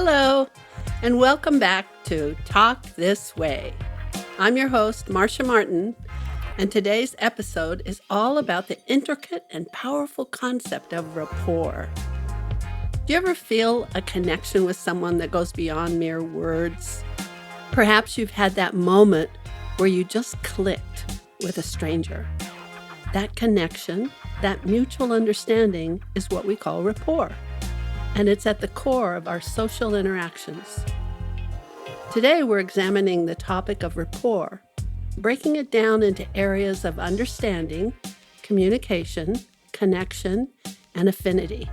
Hello, and welcome back to Talk This Way. I'm your host, Marcia Martin, and today's episode is all about the intricate and powerful concept of rapport. Do you ever feel a connection with someone that goes beyond mere words? Perhaps you've had that moment where you just clicked with a stranger. That connection, that mutual understanding is what we call rapport, and it's at the core of our social interactions. Today, we're examining the topic of rapport, breaking it down into areas of understanding, communication, connection, and affinity.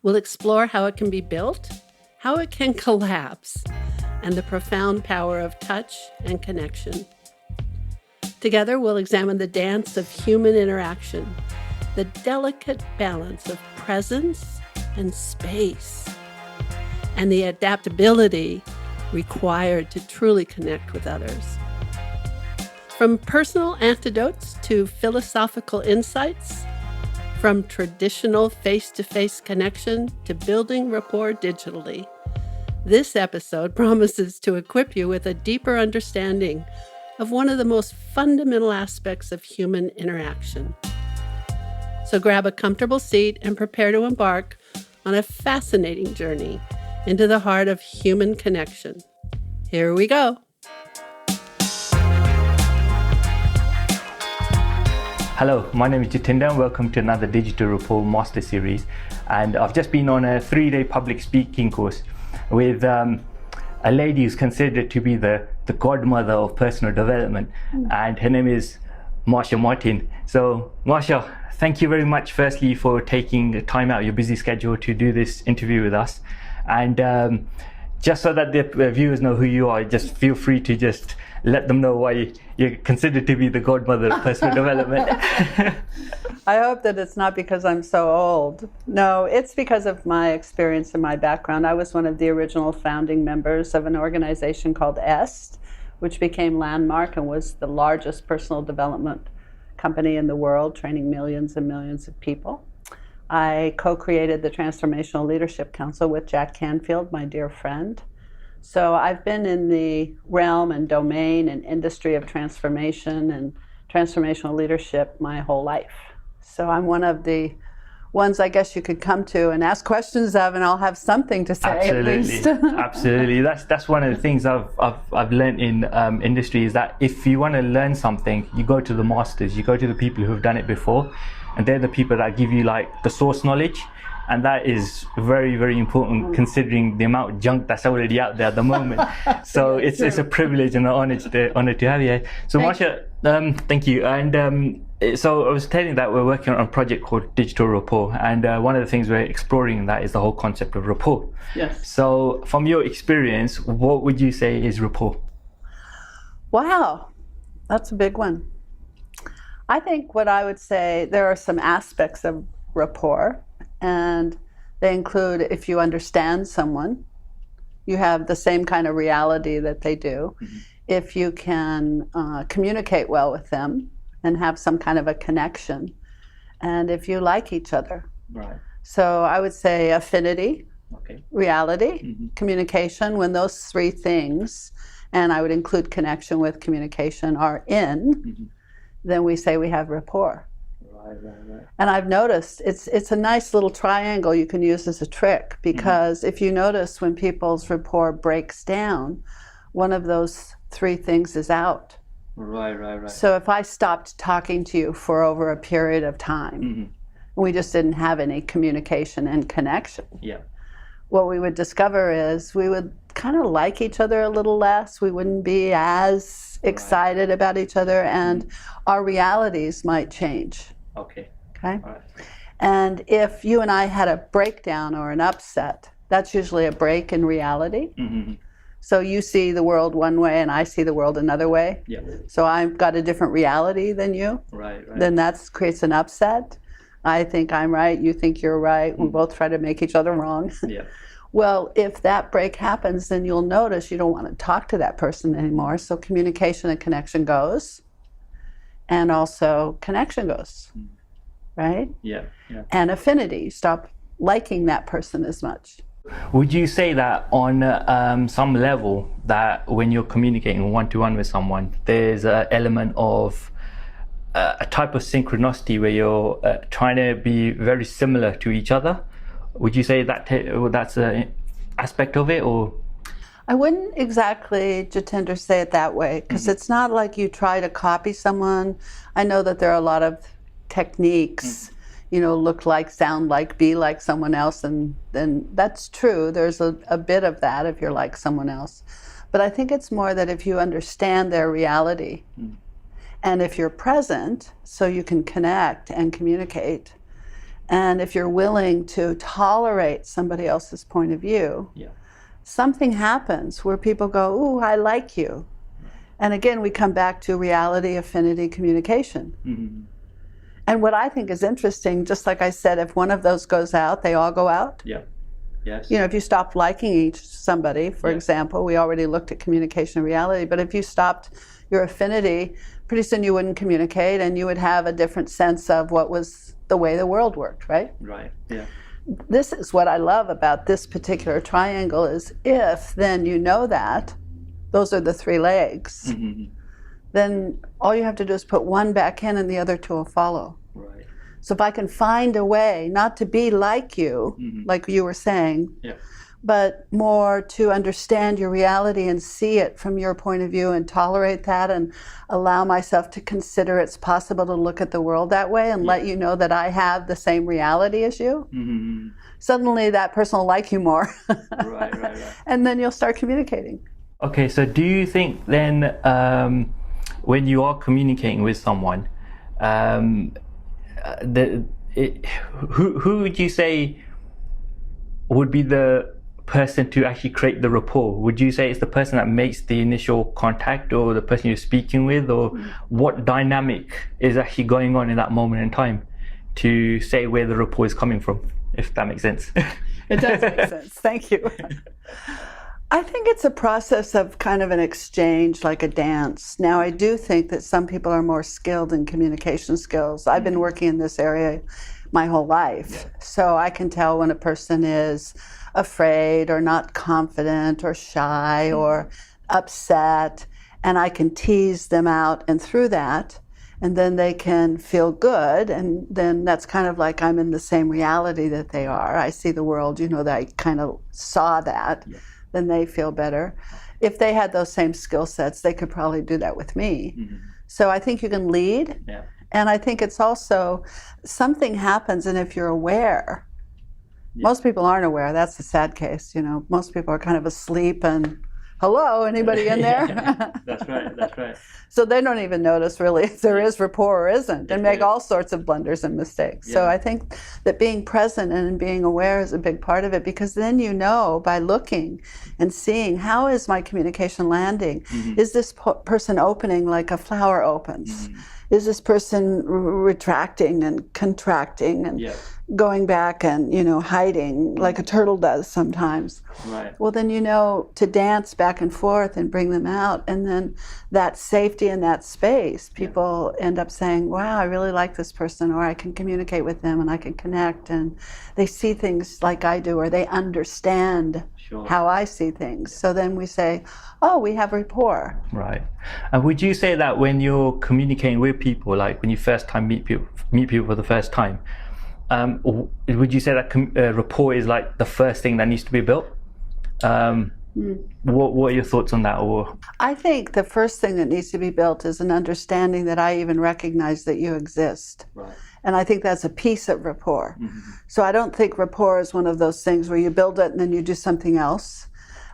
We'll explore how it can be built, how it can collapse, and the profound power of touch and connection. Together, we'll examine the dance of human interaction, the delicate balance of presence and space, and the adaptability required to truly connect with others. From personal anecdotes to philosophical insights, from traditional face-to-face connection to building rapport digitally, this episode promises to equip you with a deeper understanding of one of the most fundamental aspects of human interaction. So grab a comfortable seat and prepare to embark on a fascinating journey into the heart of human connection. Here we go. Hello, my name is Jatinder and welcome to another Digital Rapport Master Series. And I've just been on a 3-day public speaking course with a lady who's considered to be the godmother of personal development, and her name is Marcia Martin. So Marcia, thank you very much firstly for taking the time out of your busy schedule to do this interview with us. And just so that the viewers know who you are, just feel free to just let them know why you're considered to be the godmother of personal development. I hope that it's not because I'm so old. No, it's because of my experience and my background. I was one of the original founding members of an organization called EST, which became Landmark and was the largest personal development company in the world, training millions and millions of people. I co-created the Transformational Leadership Council with Jack Canfield, my dear friend. So I've been in the realm and domain and industry of transformation and transformational leadership my whole life. So I'm one of the ones I guess you could come to and ask questions of, and I'll have something to say. Absolutely. At least. Absolutely. That's one of the things I've learned in industry, is that if you want to learn something, you go to the masters, you go to the people who have done it before, and they're the people that give you like the source knowledge. And that is very, very important considering the amount of junk that's already out there at the moment. So it's a privilege and an honor to have you here. So Marcia, thank you. And so I was telling that we're working on a project called Digital Rapport, and one of the things we're exploring in that is the whole concept of rapport. Yes. So from your experience, what would you say is rapport? Wow, that's a big one. I think what I would say, there are some aspects of rapport, and they include if you understand someone, you have the same kind of reality that they do. Mm-hmm. If you can communicate well with them and have some kind of a connection, and if you like each other. Right. So I would say affinity, reality, mm-hmm. communication. When those three things, and I would include connection with communication, are in, mm-hmm. then we say we have rapport. Right. And I've noticed it's a nice little triangle you can use as a trick, because mm-hmm. if you notice when people's rapport breaks down, one of those three things is out. Right. So if I stopped talking to you for over a period of time, mm-hmm. we just didn't have any communication and connection. Yeah. What we would discover is we would kind of like each other a little less. We wouldn't be as excited about each other, and our realities might change. Okay. All right. And if you and I had a breakdown or an upset, that's usually a break in reality. Mm-hmm. So you see the world one way and I see the world another way. Yeah. So I've got a different reality than you. Right. Then that creates an upset. I think I'm right, you think you're right. Mm-hmm. We both try to make each other wrong. Yeah. Well, if that break happens, then you'll notice you don't want to talk to that person anymore. So communication and connection goes. And also connection goes, right? Yeah. And affinity, you stop liking that person as much. Would you say that on some level that when you're communicating one-to-one with someone, there's an element of a type of synchronicity where you're trying to be very similar to each other? Would you say that that's an aspect of it, or? I wouldn't exactly, Jatinder, say it that way, because it's not like you try to copy someone. I know that there are a lot of techniques, look like, sound like, be like someone else, and then that's true. There's a bit of that if you're like someone else. But I think it's more that if you understand their reality, and if you're present so you can connect and communicate, and if you're willing to tolerate somebody else's point of view, something happens where people go, ooh, I like you. And again, we come back to reality, affinity, communication. And what I think is interesting, just like I said, if one of those goes out, they all go out. Yes. If you stopped liking somebody, for example, we already looked at communication and reality, but if you stopped your affinity, pretty soon you wouldn't communicate, and you would have a different sense of what was the way the world worked, right? Right, yeah. This is what I love about this particular triangle is if then you know that, those are the three legs, then all you have to do is put one back in and the other two will follow. Right. So if I can find a way not to be like you, like you were saying, but more to understand your reality and see it from your point of view and tolerate that and allow myself to consider it's possible to look at the world that way and let you know that I have the same reality as you, suddenly that person will like you more. Right. And then you'll start communicating. Okay, so do you think then when you are communicating with someone, who would you say would be the person to actually create the rapport? Would you say it's the person that makes the initial contact, or the person you're speaking with, or what dynamic is actually going on in that moment in time to say where the rapport is coming from, if that makes sense? It does make sense. Thank you. I think it's a process of kind of an exchange, like a dance. Now, I do think that some people are more skilled in communication skills. I've been working in this area my whole life, so I can tell when a person is afraid or not confident or shy or upset, and I can tease them out and through that, and then they can feel good, and then that's kind of like I'm in the same reality that they are. I see the world, that I kind of saw that, then they feel better. If they had those same skill sets, they could probably do that with me. So I think you can lead, and I think it's also something happens, and if you're aware, most people aren't aware. That's the sad case. Most people are kind of asleep and, hello, anybody in there? That's right. So they don't even notice really if there is rapport or isn't, and make all sorts of blunders and mistakes. So I think that being present and being aware is a big part of it, because then by looking and seeing, how is my communication landing? Is this person opening like a flower opens? Is this person retracting and contracting and going back and, hiding like a turtle does sometimes? Right. Well, then to dance back and forth and bring them out. And then that safety in that space, people end up saying, wow, I really like this person, or I can communicate with them and I can connect, and they see things like I do, or they understand how I see things. So then we say, oh, we have rapport. Right. And would you say that when you're communicating with people, like when you first time meet people for the first time, would you say that rapport is like the first thing that needs to be built? What are your thoughts on that? Or I think the first thing that needs to be built is an understanding that I even recognize that you exist. Right. And I think that's a piece of rapport. So I don't think rapport is one of those things where you build it and then you do something else.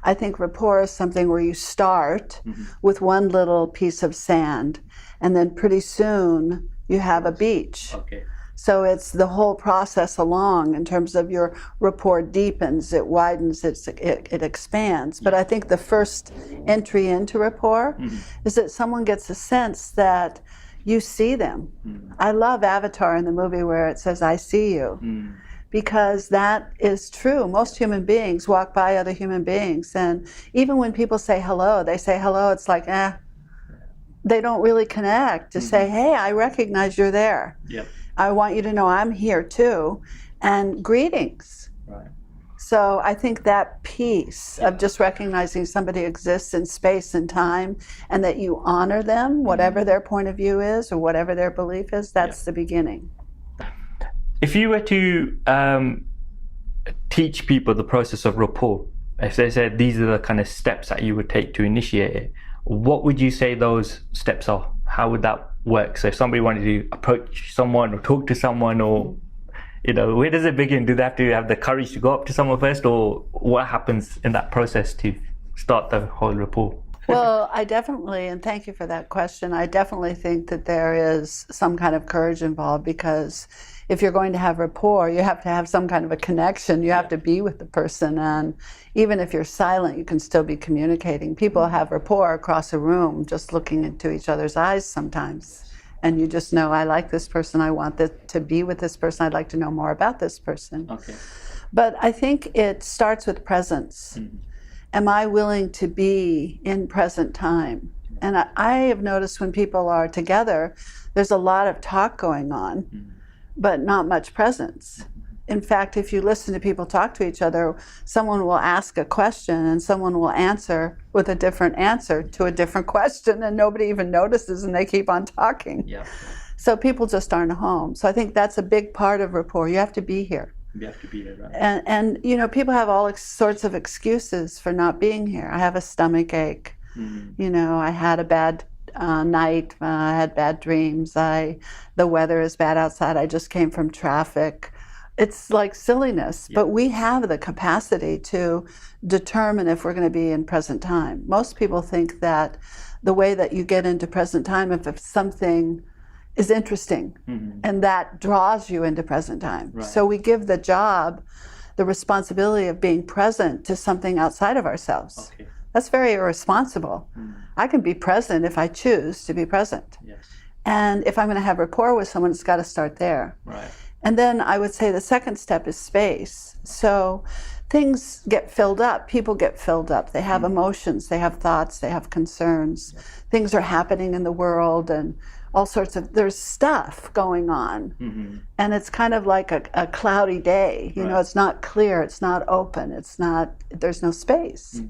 I think rapport is something where you start with one little piece of sand, and then pretty soon you have a beach. Okay. So it's the whole process along in terms of your rapport deepens, it widens, it expands. But I think the first entry into rapport is that someone gets a sense that you see them. I love Avatar in the movie where it says, I see you. Because that is true. Most human beings walk by other human beings. And even when people say hello, it's like, they don't really connect to say, hey, I recognize you're there. I want you to know I'm here too. And greetings. Right. So I think that piece of just recognizing somebody exists in space and time and that you honor them, whatever their point of view is or whatever their belief is, that's the beginning. If you were to teach people the process of rapport, if they said these are the kind of steps that you would take to initiate it, what would you say those steps are? How would that work? So if somebody wanted to approach someone or talk to someone, or where does it begin? Do they have to have the courage to go up to someone first, or what happens in that process to start the whole rapport? Well, I definitely, and thank you for that question, I definitely think that there is some kind of courage involved, because if you're going to have rapport, you have to have some kind of a connection. You have to be with the person, and even if you're silent, you can still be communicating. People have rapport across a room just looking into each other's eyes sometimes. And you just know, I like this person, I want to be with this person, I'd like to know more about this person. Okay. But I think it starts with presence. Am I willing to be in present time? And I have noticed when people are together, there's a lot of talk going on, but not much presence. In fact, if you listen to people talk to each other, someone will ask a question and someone will answer with a different answer to a different question, and nobody even notices, and they keep on talking. Yeah. So people just aren't home. So I think that's a big part of rapport. You have to be here. You have to be there, right? And people have all sorts of excuses for not being here. I have a stomach ache. I had a bad night. I had bad dreams. The weather is bad outside. I just came from traffic. It's like silliness, but we have the capacity to determine if we're going to be in present time. Most people think that the way that you get into present time, if something is interesting, and that draws you into present time. Right. So we give the responsibility of being present to something outside of ourselves. Okay. That's very irresponsible. I can be present if I choose to be present. Yes. And if I'm going to have rapport with someone, it's got to start there. Right. And then I would say the second step is space. So things get filled up, people get filled up. They have emotions, they have thoughts, they have concerns. Things are happening in the world, and all sorts of, there's stuff going on. And it's kind of like a cloudy day. It's not clear, it's not open, there's no space.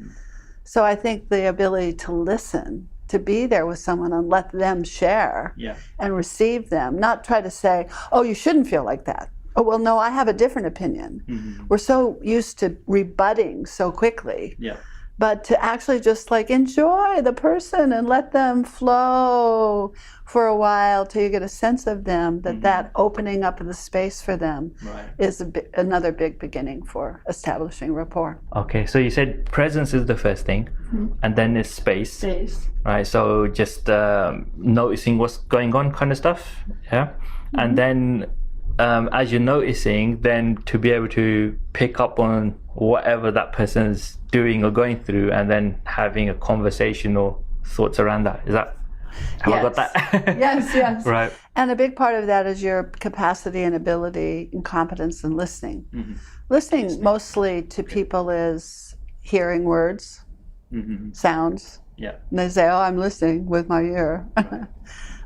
So I think the ability to listen, to be there with someone and let them share and receive them, not try to say, oh, you shouldn't feel like that. Oh, well, no, I have a different opinion. We're so used to rebutting so quickly. But to actually just enjoy the person and let them flow for a while till you get a sense of them, that opening up of the space for them is another big beginning for establishing rapport. Okay, so you said presence is the first thing, and then it's space. Right, so just noticing what's going on kind of stuff, and then as you're noticing, then to be able to pick up on whatever that person's doing or going through, and then having a conversation or thoughts around that. Is that how I got that? Yes. Right. And a big part of that is your capacity and ability and competence in listening. Listening mostly to people is hearing words, sounds. And they say, oh, I'm listening with my ear.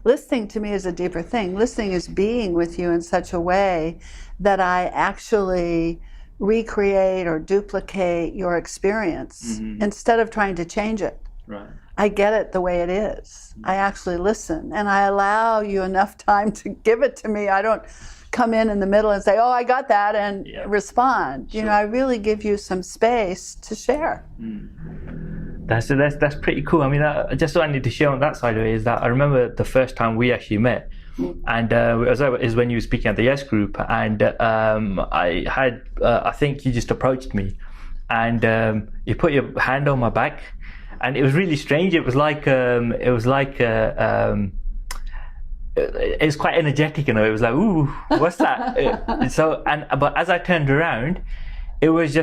Listening to me is a deeper thing. Listening is being with you in such a way that I actually recreate or duplicate your experience instead of trying to change it. Right. I get it the way it is. I actually listen, and I allow you enough time to give it to me. I don't come in the middle and say, oh, I got that, and respond. Sure. I really give you some space to share. That's pretty cool. I mean, just what I need to share on that side of it is that I remember the first time we actually met, and is when you were speaking at the Yes Group, and I think you just approached me, and you put your hand on my back, and it was really strange. It was like it was quite energetic, It was like, ooh, what's that? But as I turned around, it was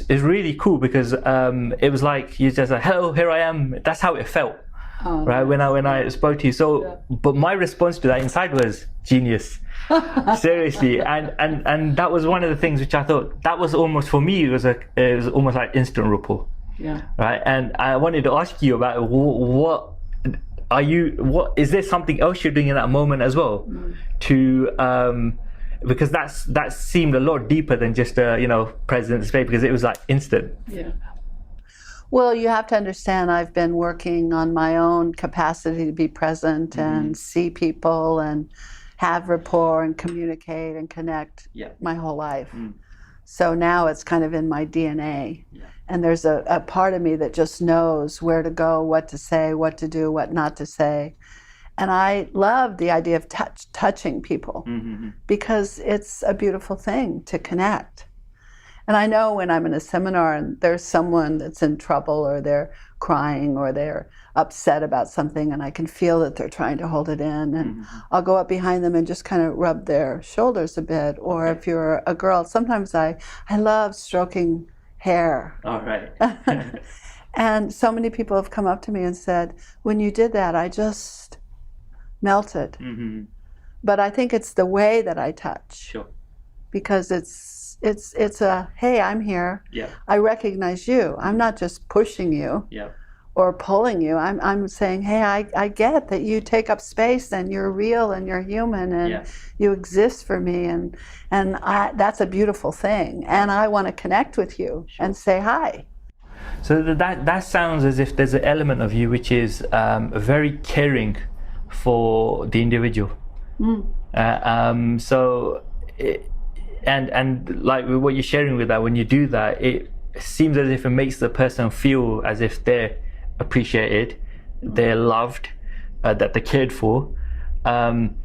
really cool, because it was like you just like, hello, here I am. That's how it felt, right? When I spoke to you. So, but my response to that inside was genius, seriously. And that was one of the things which I thought that was almost, for me, it was almost like instant rapport. Right. And I wanted to ask you about what is there something else you're doing in that moment as well to because that seemed a lot deeper than just a present space, because it was like instant. Yeah. Well, you have to understand, I've been working on my own capacity to be present and see people and have rapport and communicate and connect my whole life. So now it's kind of in my DNA. Yeah. And there's a part of me that just knows where to go, what to say, what to do, what not to say. And I love the idea of touching people because it's a beautiful thing to connect. And I know when I'm in a seminar and there's someone that's in trouble, or they're crying, or they're upset about something, and I can feel that they're trying to hold it in, and I'll go up behind them and just kind of rub their shoulders a bit. Or if you're a girl, sometimes I love stroking hair. All right. And so many people have come up to me and said, when you did that, I just melted. But I think it's the way that I touch. Sure. Because it's a, hey, I'm here. Yeah. I recognize you. I'm not just pushing you or pulling you. I'm saying, hey, I get that you take up space and you're real and you're human and you exist for me, and that's a beautiful thing. And I want to connect with you and say hi. So that sounds as if there's an element of you which is very caring for the individual. And like what you're sharing with that, when you do that, it seems as if it makes the person feel as if they're appreciated, they're loved, that they're cared for. And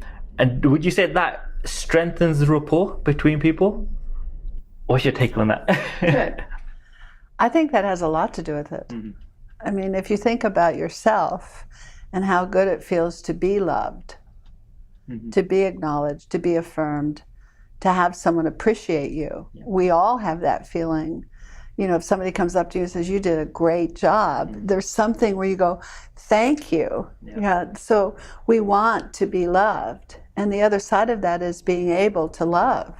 would you say that strengthens the rapport between people? What's your take on that? Good. I think that has a lot to do with it. I mean, if you think about yourself and how good it feels to be loved, to be acknowledged, to be affirmed, to have someone appreciate you. We all have that feeling. You know, if somebody comes up to you and says, you did a great job, there's something where you go, thank you. So we want to be loved. And the other side of that is being able to love.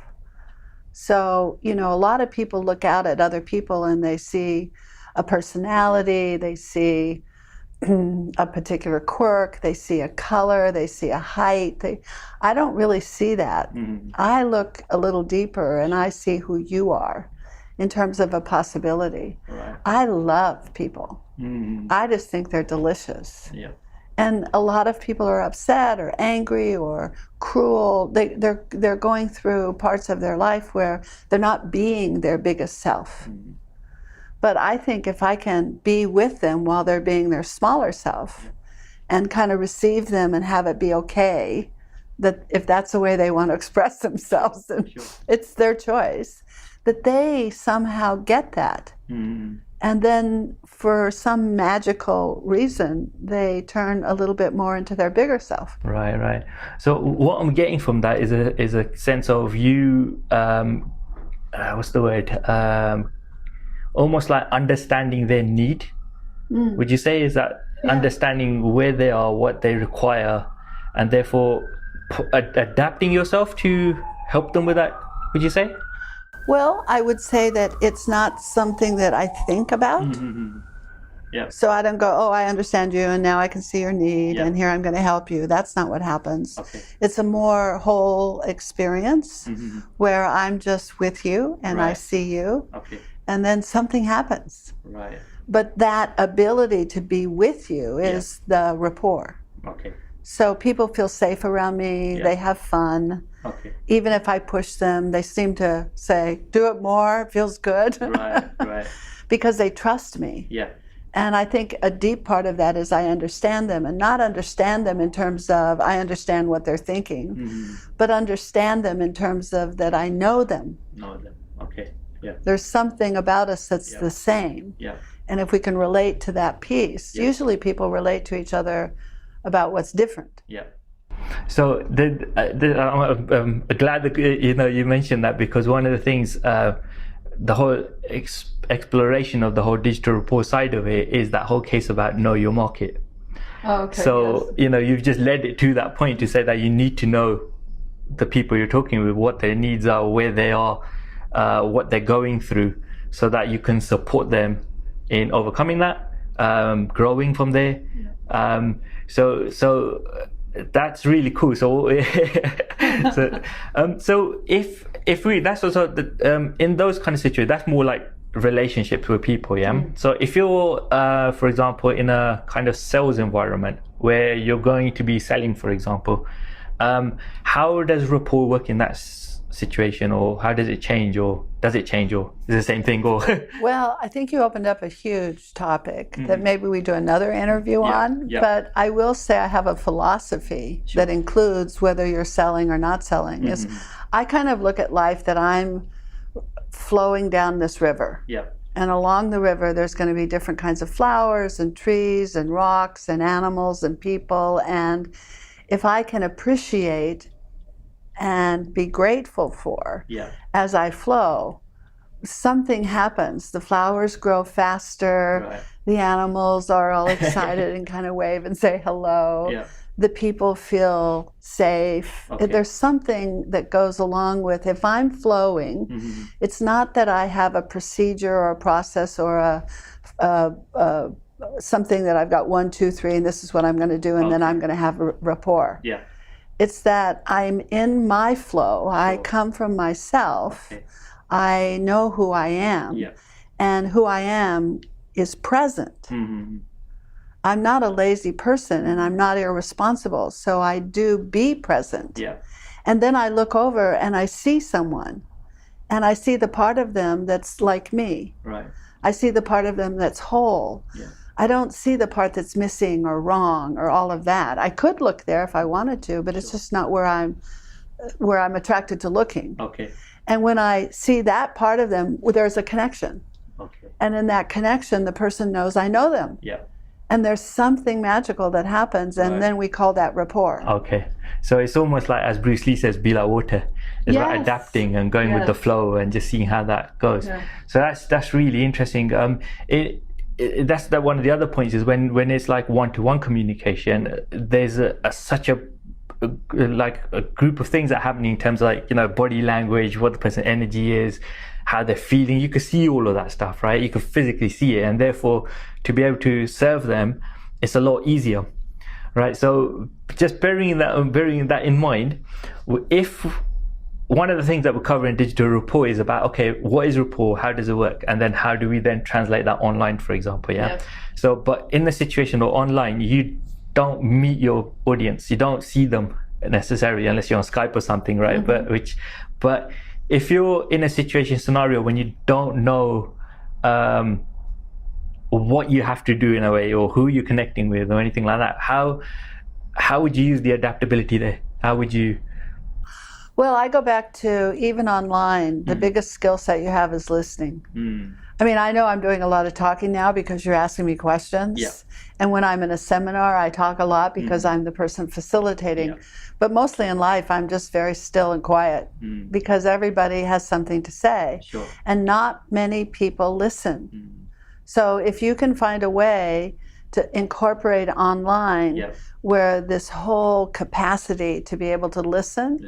So, a lot of people look out at other people and they see a personality, they see a particular quirk, they see a color, they see a height. I don't really see that. I look a little deeper and I see who you are in terms of a possibility. Right. I love people. I just think they're delicious. And a lot of people are upset or angry or cruel. They're going through parts of their life where they're not being their biggest self. But I think if I can be with them while they're being their smaller self and kind of receive them and have it be okay, that if that's the way they want to express themselves, and it's their choice, that they somehow get that. And then for some magical reason, they turn a little bit more into their bigger self. Right. So what I'm getting from that is a sense of you, what's the word? Almost like understanding their need. Would you say is that understanding where they are, what they require, and therefore adapting yourself to help them with that, would you say? Well, I would say that it's not something that I think about. So I don't go, oh, I understand you and now I can see your need and here I'm going to help you. That's not what happens. It's a more whole experience where I'm just with you and I see you. And then something happens. But that ability to be with you is the rapport. So people feel safe around me, they have fun. Even if I push them, they seem to say, do it more, it feels good. Because they trust me. And I think a deep part of that is I understand them, and not understand them in terms of I understand what they're thinking, but understand them in terms of that I know them. There's something about us that's the same. And if we can relate to that piece, usually people relate to each other about what's different. So I'm glad that you mentioned that, because one of the things, the whole exploration of the whole digital rapport side of it is that whole case about know your market. So you've just led it to that point to say that you need to know the people you're talking with, what their needs are, where they are, what they're going through, so that you can support them in overcoming that, growing from there. So That's really cool. So, so if we, that's also the, in those kind of situations, that's more like relationships with people, yeah. So if you're, for example, in a kind of sales environment where you're going to be selling, for example, how does rapport work in that situation, or how does it change, or does it change, or is it the same thing, or? Well, I think you opened up a huge topic that maybe we do another interview on, but I will say I have a philosophy that includes whether you're selling or not selling. Is I kind of look at life that I'm flowing down this river. And along the river, there's going to be different kinds of flowers and trees and rocks and animals and people. And if I can appreciate and be grateful for as I flow, something happens. The flowers grow faster, the animals are all excited and kind of wave and say hello. The people feel safe. There's something that goes along with, if I'm flowing, it's not that I have a procedure or a process or a something that I've got 1, 2, 3, and this is what I'm going to do, and then I'm going to have a rapport. It's that I'm in my flow. I come from myself. I know who I am. And who I am is present. I'm not a lazy person, and I'm not irresponsible. So I do be present. And then I look over and I see someone, and I see the part of them that's like me. I see the part of them that's whole. I don't see the part that's missing or wrong or all of that. I could look there if I wanted to, but it's just not where I'm attracted to looking. And when I see that part of them, there's a connection. And in that connection, the person knows I know them. And there's something magical that happens, and then we call that rapport. So it's almost like, as Bruce Lee says, be like water. It's like adapting and going with the flow and just seeing how that goes. So that's really interesting. That's one of the other points is when it's like one-to-one communication, there's such a group of things that are happening in terms of, like, you know, body language, what the person's energy is, how they're feeling. You can see all of that stuff, right? You can physically see it, and therefore to be able to serve them, it's a lot easier, right? So just bearing that in mind, if one of the things that we cover in digital rapport is about, okay, what is rapport? How does it work? And then how do we then translate that online, for example, So, but in the situation or online, you don't meet your audience. You don't see them necessarily unless you're on Skype or something, right? But if you're in a situation scenario when you don't know what you have to do in a way, or who you're connecting with, or anything like that, how would you use the adaptability there? How would you? Well, I go back to, even online, the biggest skill set you have is listening. I mean, I know I'm doing a lot of talking now because you're asking me questions. And when I'm in a seminar, I talk a lot because I'm the person facilitating. But mostly in life, I'm just very still and quiet because everybody has something to say. And not many people listen. So if you can find a way to incorporate online where this whole capacity to be able to listen,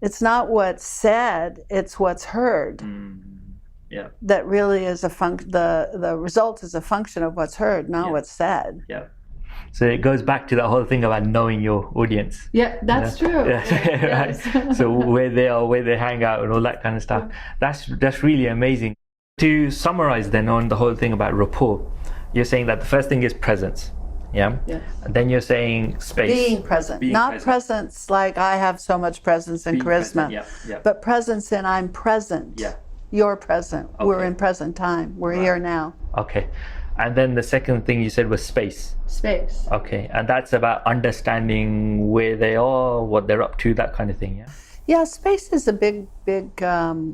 it's not what's said, it's what's heard. That really is the result is a function of what's heard, not what's said. So it goes back to that whole thing about knowing your audience. That's true. Right. So where they are, where they hang out, and all that kind of stuff. That's really amazing. To summarize then on the whole thing about rapport, you're saying that the first thing is presence. And then you're saying space. Being present. Not presence like I have so much presence and charisma. But presence in I'm present. You're present. We're in present time. We're here now. And then the second thing you said was space. And that's about understanding where they are, what they're up to, that kind of thing. Space is a big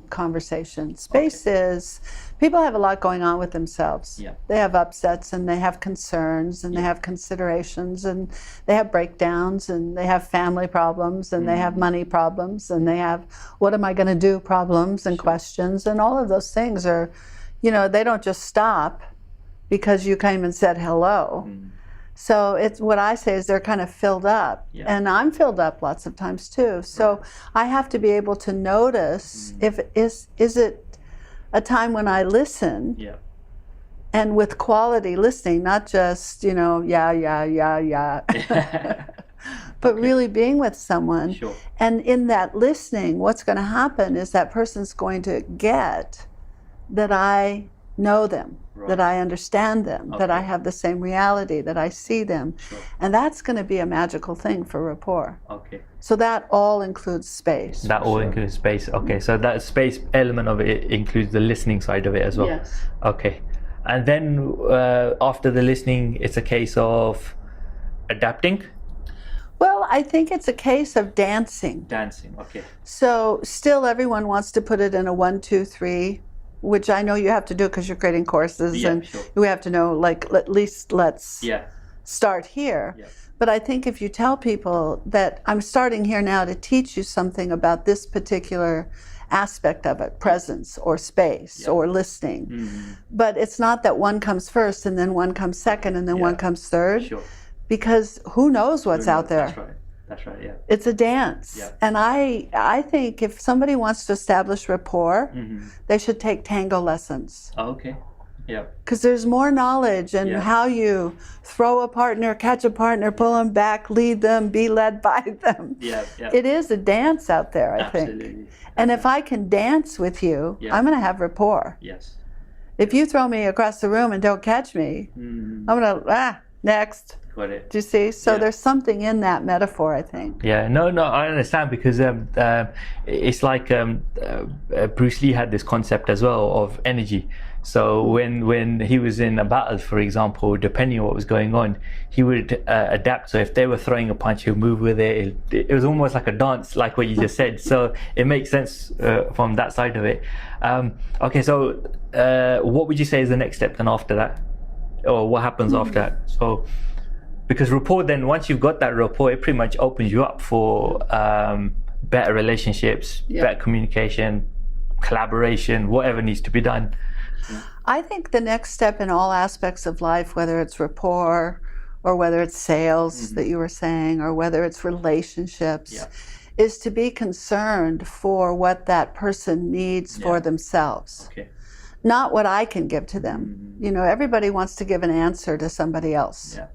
conversation. Space is, people have a lot going on with themselves. They have upsets, and they have concerns, and they have considerations, and they have breakdowns, and they have family problems, and they have money problems, and they have what am I going to do problems and questions, and all of those things are, they don't just stop because you came and said hello. So it's, what I say is they're kind of filled up, and I'm filled up lots of times too. So I have to be able to notice if is it a time when I listen, and with quality listening, not just yeah. but really being with someone. Sure. And in that listening, what's going to happen is that person's going to get that I know them, that I understand them, that I have the same reality, that I see them. Sure. And that's going to be a magical thing for rapport. Okay. So that all includes space. That all includes space. Okay, so that space element of it includes the listening side of it as well. Yes. Okay. And then after the listening, it's a case of adapting? Well, I think it's a case of dancing. Dancing, okay. So still everyone wants to put it in a 1, 2, 3, which I know you have to do because you're creating courses, and sure. we have to know, like, at least let's start here. Yeah. But I think if you tell people that I'm starting here now to teach you something about this particular aspect of it, presence or space or listening, but it's not that one comes first and then one comes second and then one comes third, Sure. because who knows what's out there. That's right, yeah. It's a dance. Yeah. And I think if somebody wants to establish rapport, they should take tango lessons. Oh, okay. Yeah. Because there's more knowledge in how you throw a partner, catch a partner, pull them back, lead them, be led by them. Yeah. It is a dance out there, I Absolutely. think. And if I can dance with you, I'm going to have rapport. Yes. If you throw me across the room and don't catch me, I'm going to, next. Got it. Do you see? So there's something in that metaphor, I think. Yeah, no, I understand, because it's like Bruce Lee had this concept as well of energy. So when he was in a battle, for example, depending on what was going on, he would adapt. So if they were throwing a punch, he would move with it. It was almost like a dance, like what you just said. So it makes sense from that side of it. Okay, so what would you say is the next step then after that? Or what happens after that? So, because rapport, then once you've got that rapport, it pretty much opens you up for better relationships, better communication, collaboration, whatever needs to be done. I think the next step in all aspects of life, whether it's rapport or whether it's sales that you were saying, or whether it's relationships, is to be concerned for what that person needs for themselves. Okay. Not what I can give to them. You know, everybody wants to give an answer to somebody else. Yeah.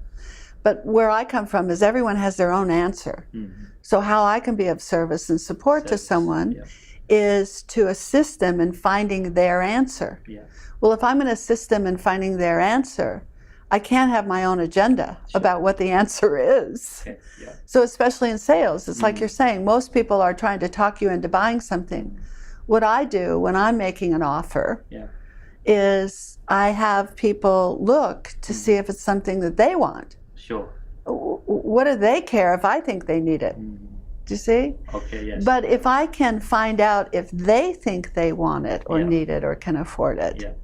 But where I come from is everyone has their own answer. So how I can be of service and support to someone is to assist them in finding their answer. Well, if I'm going to assist them in finding their answer, I can't have my own agenda about what the answer is. Okay. So especially in sales, it's like you're saying, most people are trying to talk you into buying something. What I do when I'm making an offer is I have people look to see if it's something that they want. Sure. What do they care if I think they need it? Do you see? Okay, yes. But if I can find out if they think they want it or need it or can afford it,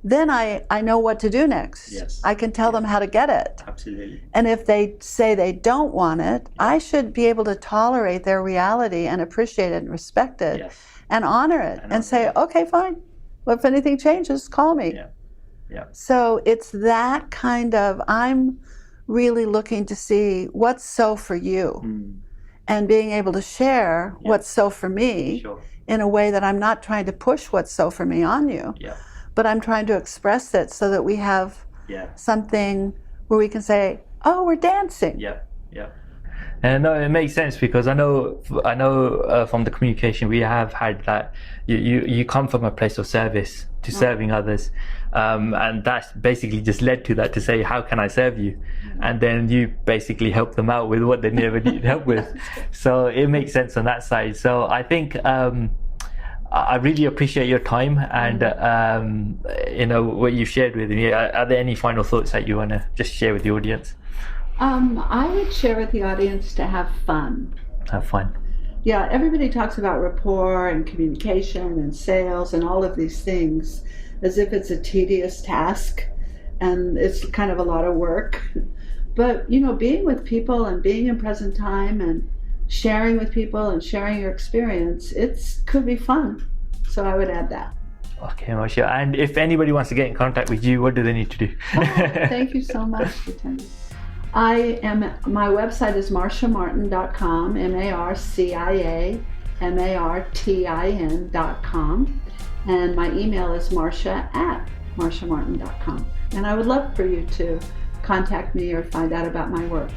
then I know what to do next. Yes. I can tell them how to get it. Absolutely. And if they say they don't want it, I should be able to tolerate their reality and appreciate it and respect it and honor it and say, okay, fine. Well, if anything changes, call me. So it's that kind of, I'm really looking to see what's so for you and being able to share what's so for me in a way that I'm not trying to push what's so for me on you, but I'm trying to express it so that we have something where we can say, oh, we're dancing. And no, it makes sense, because I know from the communication we have had that you come from a place of service to serving others, and that's basically just led to that, to say, how can I serve you? And then you basically help them out with what they never need help with. So it makes sense on that side. So I think I really appreciate your time and what you've shared with me. Are there any final thoughts that you want to just share with the audience? I would share with the audience to have fun. Have fun. Yeah, everybody talks about rapport and communication and sales and all of these things as if it's a tedious task and it's kind of a lot of work. But, being with people and being in present time and sharing with people and sharing your experience, could be fun. So I would add that. Okay, Marcia. And if anybody wants to get in contact with you, what do they need to do? Thank you so much for attending. My website is marciamartin.com, MarciaMartin.com, and my email is marcia@marciamartin.com. And I would love for you to contact me or find out about my work.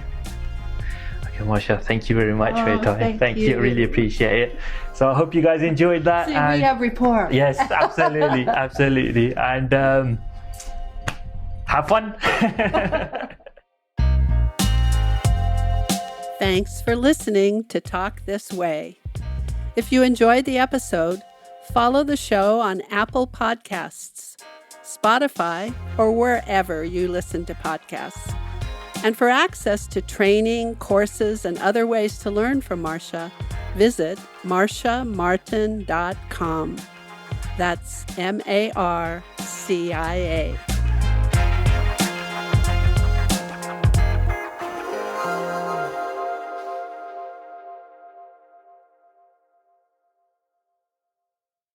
Okay, Marcia, thank you very much for your time. thank you. Really appreciate it. So I hope you guys enjoyed that. See, we have rapport. Yes, absolutely, absolutely. And have fun. Thanks for listening to Talk This Way. If you enjoyed the episode, follow the show on Apple Podcasts, Spotify, or wherever you listen to podcasts. And for access to training, courses, and other ways to learn from Marcia, visit marciamartin.com. That's MARCIA.